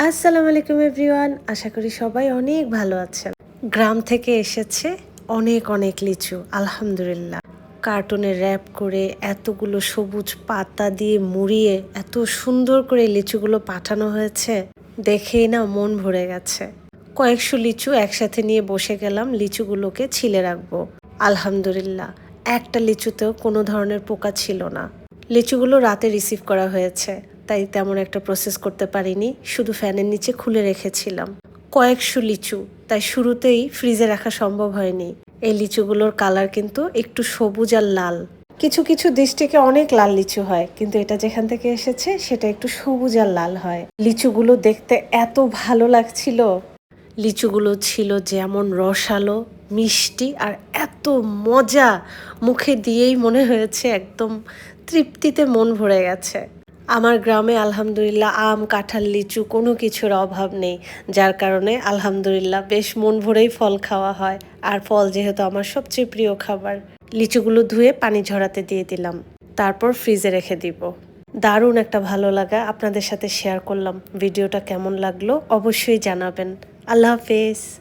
আসসালামু আলাইকুম এভরিওয়ান, আশা করি সবাই অনেক ভালো আছেন। গ্রাম থেকে এসেছে অনেক অনেক লিচু, আলহামদুলিল্লাহ। কার্টুনে র্যাপ করে এতগুলো সবুজ পাতা দিয়ে মুড়িয়ে এত সুন্দর করে লিচুগুলো পাঠানো হয়েছে, দেখেই না মন ভরে গেছে। কয়েকশো লিচু একসাথে নিয়ে বসে গেলাম লিচুগুলোকে ছিলে রাখবো। আলহামদুলিল্লাহ, একটা লিচুতেও কোনো ধরনের পোকা ছিল না। লিচুগুলো রাতে রিসিভ করা হয়েছে, তাই তেমন একটা প্রসেস করতে পারিনি, শুধু ফ্যানের নিচে খুলে রেখেছিলাম। কয়েকশো লিচু, তাই শুরুতেই ফ্রিজে রাখা সম্ভব হয়নি। এই লিচুগুলোর কালার কিন্তু একটু সবুজ আর লাল। কিছু কিছু ডিস্ট্রিক্টে অনেক লাল লিচু হয়, কিন্তু এটা যেখান থেকে এসেছে সেটা একটু সবুজ আর লাল হয়। লিচুগুলো দেখতে এত ভালো লাগছিল। লিচুগুলো ছিল যেমন রসালো, মিষ্টি আর এত মজা, মুখে দিয়েই মনে হয়েছে একদম তৃপ্তিতে মন ভরে গেছে। আমার গ্রামে আলহামদুলিল্লাহ আম, কাঁঠাল, লিচু কোনো কিছুর অভাব নেই, যার কারণে আলহামদুলিল্লাহ বেশ মন ভরেই ফল খাওয়া হয়। আর ফল যেহেতু আমার সবচেয়ে প্রিয় খাবার। লিচুগুলো ধুয়ে পানি ঝরাতে দিয়ে দিলাম, তারপর ফ্রিজে রেখে দিব। দারুণ একটা ভালো লাগা আপনাদের সাথে শেয়ার করলাম। ভিডিওটা কেমন লাগলো অবশ্যই জানাবেন। আল্লাহ হাফেজ।